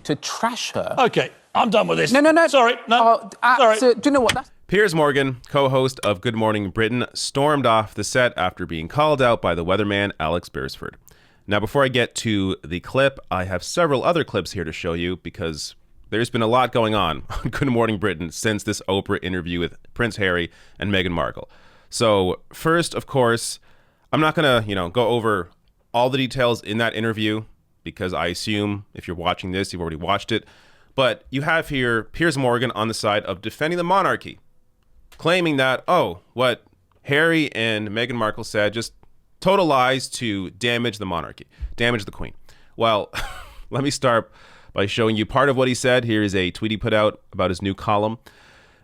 To trash her. OK, I'm done with this. No. Sorry, no. Sorry. So, do you know what? Piers Morgan, co-host of Good Morning Britain, stormed off the set after being called out by the weatherman Alex Beresford. Now, before I get to the clip, I have several other clips here to show you because there's been a lot going on Good Morning Britain since this Oprah interview with Prince Harry and Meghan Markle. So first, of course, I'm not going to, go over all the details in that interview because I assume if you're watching this, you've already watched it. But you have here Piers Morgan on the side of defending the monarchy, claiming that, what Harry and Meghan Markle said, just total lies to damage the monarchy, damage the Queen. Well, let me start by showing you part of what he said. Here is a tweet he put out about his new column.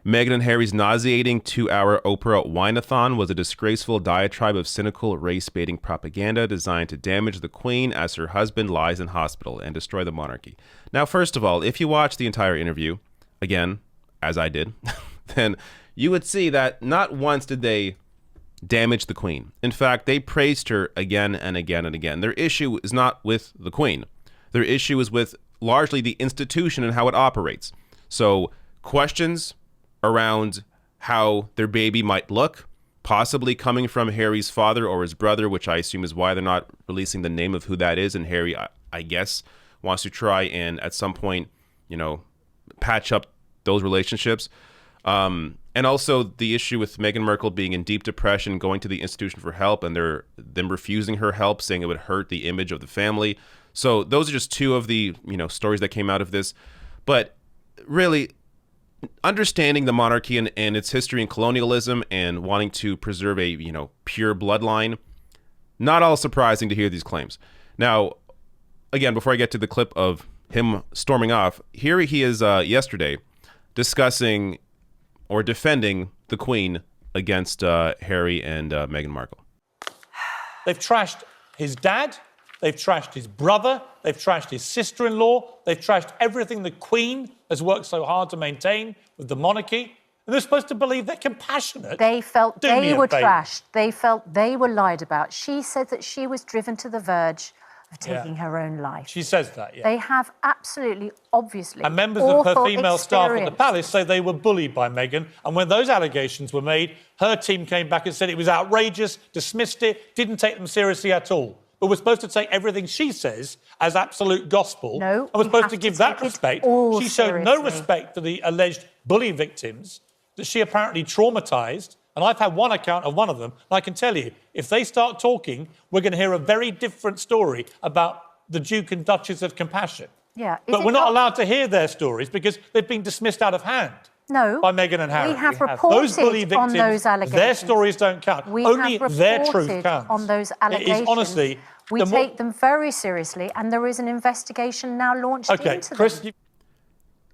Meghan and Harry's nauseating 2-hour Oprah wine-a-thon was a disgraceful diatribe of cynical race-baiting propaganda designed to damage the Queen as her husband lies in hospital and destroy the monarchy. Now, first of all, if you watch the entire interview, again, as I did, then you would see that not once did they damage the Queen. In fact, they praised her again and again and again. Their issue is not with the Queen. Their issue is with largely the institution and how it operates. So questions around how their baby might look, possibly coming from Harry's father or his brother, which I assume is why they're not releasing the name of who that is. And Harry, I guess, wants to try and at some point, patch up those relationships. And also the issue with Meghan Markle being in deep depression, going to the institution for help, and them refusing her help, saying it would hurt the image of the family. So those are just two of the, stories that came out of this. But really, understanding the monarchy and its history and colonialism and wanting to preserve a, pure bloodline, not all surprising to hear these claims. Now, again, before I get to the clip of him storming off, here he is yesterday discussing or defending the Queen against Harry and Meghan Markle. They've trashed his dad. They've trashed his brother. They've trashed his sister-in-law. They've trashed everything the Queen has worked so hard to maintain with the monarchy. And they're supposed to believe they're compassionate. They felt they were trashed. They felt they were lied about. She said that she was driven to the verge of taking her own life. She says that, yeah. They have absolutely, obviously, and members of her female staff at the palace say they were bullied by Meghan. And when those allegations were made, her team came back and said it was outrageous, dismissed it, didn't take them seriously at all. But we're supposed to take everything she says as absolute gospel. No, and we're supposed to give that respect. She showed no respect for the alleged bully victims that she apparently traumatised. And I've had one account of one of them. And I can tell you, if they start talking, we're going to hear a very different story about the Duke and Duchess of Compassion. Yeah. But we're not allowed to hear their stories because they've been dismissed out of hand. No. By Meghan and Harry. We have reported those bully victims, on those allegations. Their stories don't count. Only their truth counts. On those allegations. It is honestly... We take them very seriously, and there is an investigation now launched into Chris, them.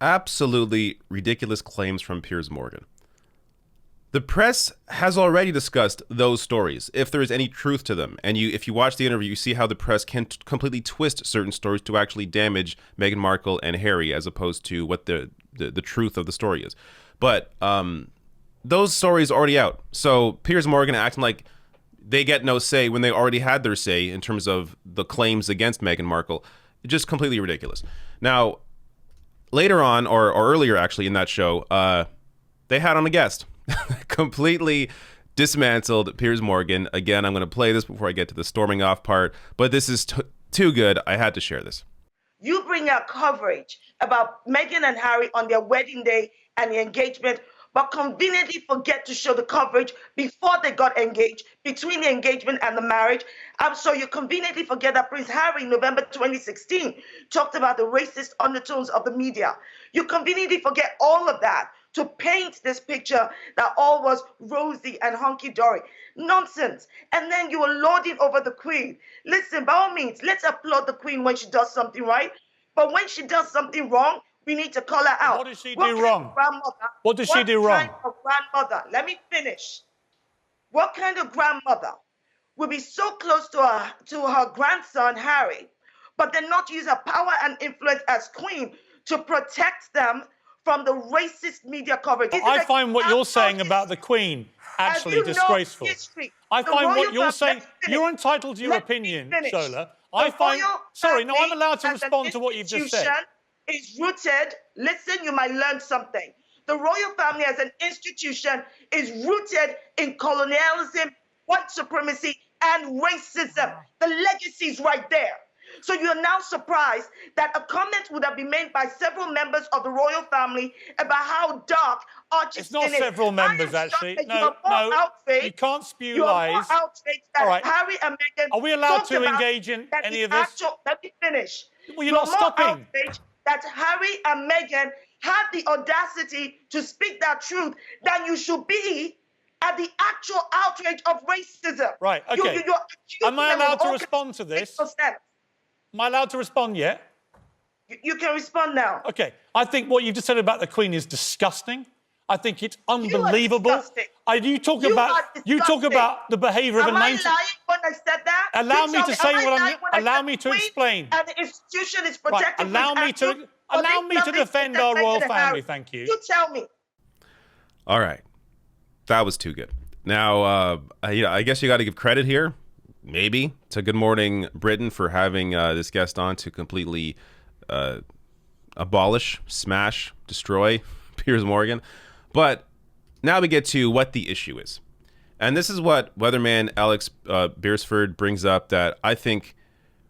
Absolutely ridiculous claims from Piers Morgan. The press has already discussed those stories, if there is any truth to them. And if you watch the interview, you see how the press can completely twist certain stories to actually damage Meghan Markle and Harry, as opposed to what the truth of the story is. But those stories are already out. So Piers Morgan acting like they get no say when they already had their say in terms of the claims against Meghan Markle. Just completely ridiculous. Now, later on, or earlier actually in that show, they had on a guest. Completely dismantled Piers Morgan. Again, I'm going to play this before I get to the storming off part, but this is too good. I had to share this. You bring out coverage about Meghan and Harry on their wedding day and the engagement, but conveniently forget to show the coverage before they got engaged, between the engagement and the marriage. So you conveniently forget that Prince Harry, in November 2016, talked about the racist undertones of the media. You conveniently forget all of that to paint this picture that all was rosy and hunky-dory. Nonsense. And then you are lording over the Queen. Listen, by all means, let's applaud the Queen when she does something right. But when she does something wrong, we need to call her out. What does she do wrong? What does she do wrong? What kind of grandmother? Let me finish. What kind of grandmother will be so close to her grandson, Harry, but then not use her power and influence as queen to protect them from the racist media coverage? I find what you're saying about the Queen actually disgraceful. I find what you're saying... You're entitled to your opinion, Shola. I find... Sorry, no, I'm allowed to respond to what you've just said. is rooted, listen, you might learn something. The royal family as an institution is rooted in colonialism, white supremacy, and racism. The legacy is right there. So you're now surprised that a comment would have been made by several members of the royal family about how dark Archie's skin is. It's not several members, actually. No, you can't spew lies. You're more outraged that Harry and Meghan. Are we allowed to engage in any of this? Let me finish. Well, you're not stopping. Outraged that Harry and Meghan had the audacity to speak that truth than you should be at the actual outrage of racism. Right, okay. Am I allowed to respond to this? Am I allowed to respond yet? You can respond now. Okay. I think what you just said about the Queen is disgusting. I think it's unbelievable. You talk about the behaviour of a 19... Am I lying when I said that? Allow me to say what I'm... Allow me to explain. And the institution is protected. Allow me to defend our royal family, thank you. You tell me. All right. That was too good. Now, I guess you got to give credit here, maybe, to Good Morning Britain for having this guest on to completely abolish, smash, destroy Piers Morgan. But now we get to what the issue is. And this is what Weatherman Alex Beresford brings up that I think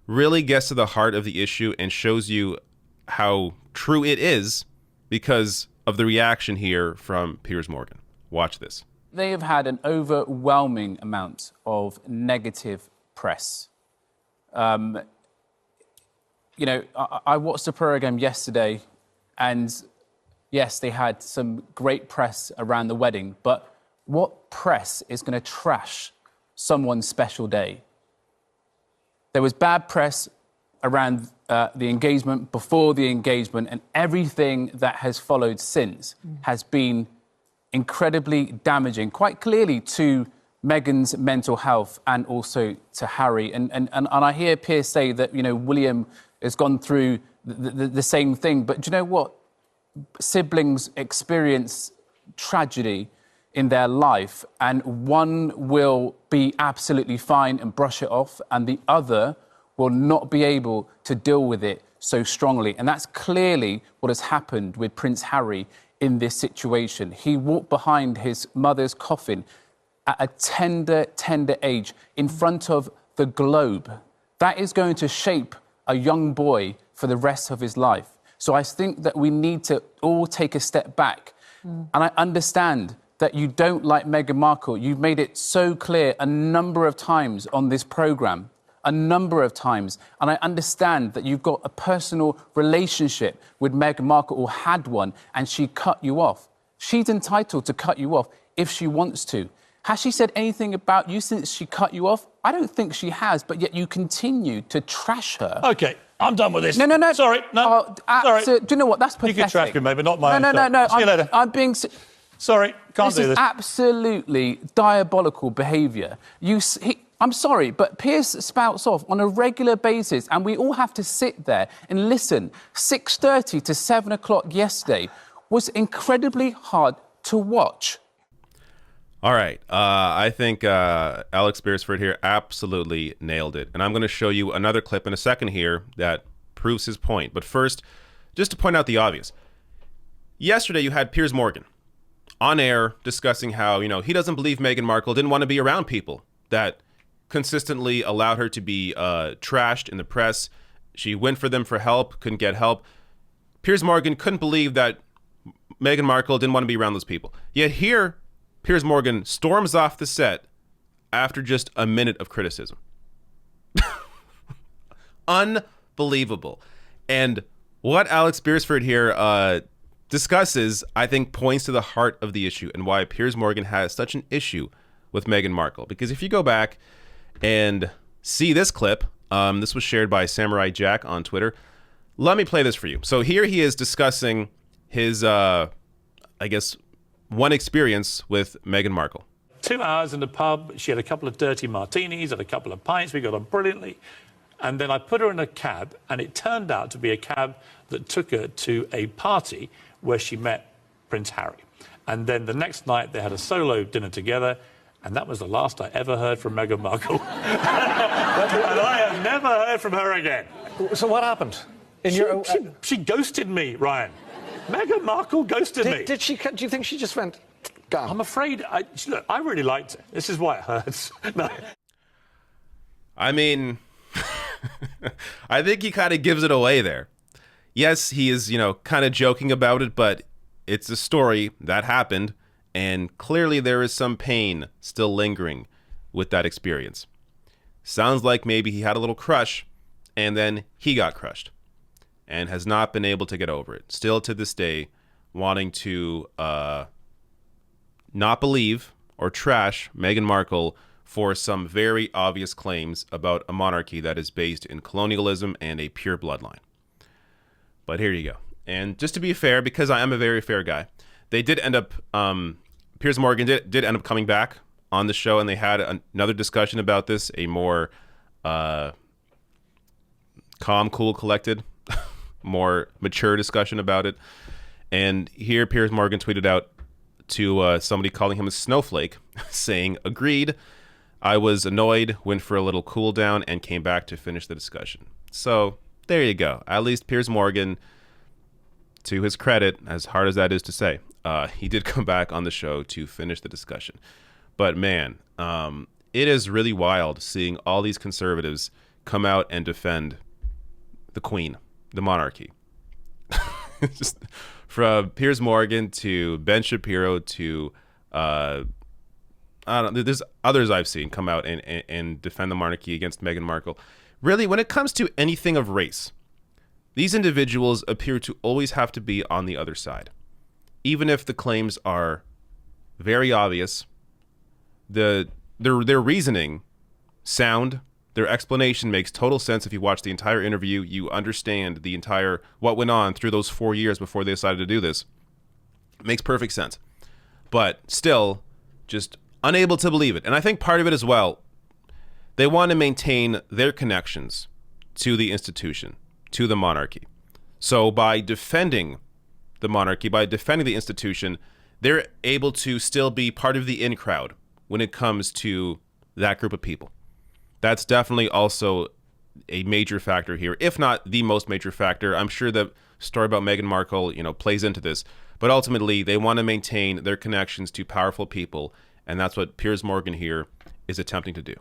really gets to the heart of the issue and shows you how true it is because of the reaction here from Piers Morgan. Watch this. They have had an overwhelming amount of negative press. I watched the program yesterday, and yes, they had some great press around the wedding, but what press is going to trash someone's special day? There was bad press around the engagement, before the engagement, and everything that has followed since has been incredibly damaging, quite clearly to Meghan's mental health and also to Harry. And I hear Piers say that, William has gone through the same thing. But do you know what? Siblings experience tragedy in their life, and one will be absolutely fine and brush it off, and the other will not be able to deal with it so strongly. And that's clearly what has happened with Prince Harry in this situation. He walked behind his mother's coffin at a tender age in front of the globe. That is going to shape a young boy for the rest of his life. So I think that we need to all take a step back. And I understand that you don't like Meghan Markle. You've made it so clear a number of times on this programme. A number of times. And I understand that you've got a personal relationship with Meghan Markle, or had one, and she cut you off. She's entitled to cut you off if she wants to. Has she said anything about you since she cut you off? I don't think she has, but yet you continue to trash her. OK, I'm done with this. No. Sorry, no. Sorry. So, do you know what? That's pathetic. You can trash me, maybe not my own. No. See you later. I'm being... Sorry, can't do this. This is absolutely diabolical behaviour. I'm sorry, but Piers spouts off on a regular basis, and we all have to sit there and listen. 6:30 to 7 o'clock yesterday was incredibly hard to watch. All right. I think Alex Beresford here absolutely nailed it. And I'm going to show you another clip in a second here that proves his point. But first, just to point out the obvious. Yesterday, you had Piers Morgan on air discussing how, he doesn't believe Meghan Markle didn't want to be around people that consistently allowed her to be trashed in the press. She went for them for help, couldn't get help. Piers Morgan couldn't believe that Meghan Markle didn't want to be around those people. Yet here, Piers Morgan storms off the set after just a minute of criticism. Unbelievable. And what Alex Beresford here discusses, I think, points to the heart of the issue and why Piers Morgan has such an issue with Meghan Markle. Because if you go back and see this clip, this was shared by Samurai Jack on Twitter. Let me play this for you. So here he is discussing his, one experience with Meghan Markle. 2 hours in the pub. She had a couple of dirty martinis and a couple of pints. We got on brilliantly. And then I put her in a cab, and it turned out to be a cab that took her to a party where she met Prince Harry. And then the next night they had a solo dinner together, and that was the last I ever heard from Meghan Markle. And I have never heard from her again. So what happened? She ghosted me, Ryan. Meghan Markle ghosted me. Did she? Do you think she just went, gone? I'm afraid. Look, I really liked it. This is why it hurts. No. I mean, I think he kind of gives it away there. Yes, he is, kind of joking about it, but it's a story that happened, and clearly there is some pain still lingering with that experience. Sounds like maybe he had a little crush, and then he got crushed, and has not been able to get over it. Still to this day, wanting to not believe or trash Meghan Markle for some very obvious claims about a monarchy that is based in colonialism and a pure bloodline. But here you go. And just to be fair, because I am a very fair guy, they did end up, Piers Morgan did end up coming back on the show, and they had another discussion about this, a more calm, cool, collected, more mature discussion about it. And here Piers Morgan tweeted out to somebody calling him a snowflake, saying, "Agreed. I was annoyed, went for a little cool down, and came back to finish the discussion." So there you go. At least Piers Morgan, to his credit, as hard as that is to say, he did come back on the show to finish the discussion. But man, it is really wild seeing all these conservatives come out and defend the Queen, the monarchy. Just from Piers Morgan to Ben Shapiro to I don't know, there's others I've seen come out and defend the monarchy against Meghan Markle. Really, when it comes to anything of race, these individuals appear to always have to be on the other side. Even if the claims are very obvious, their reasoning sound, their explanation makes total sense. If you watch the entire interview, you understand the entire what went on through those 4 years before they decided to do this. It makes perfect sense. But still, just unable to believe it. And I think part of it as well, they want to maintain their connections to the institution, to the monarchy. So by defending the monarchy, by defending the institution, they're able to still be part of the in crowd when it comes to that group of people. That's definitely also a major factor here, if not the most major factor. I'm sure the story about Meghan Markle, plays into this. But ultimately, they want to maintain their connections to powerful people, and that's what Piers Morgan here is attempting to do.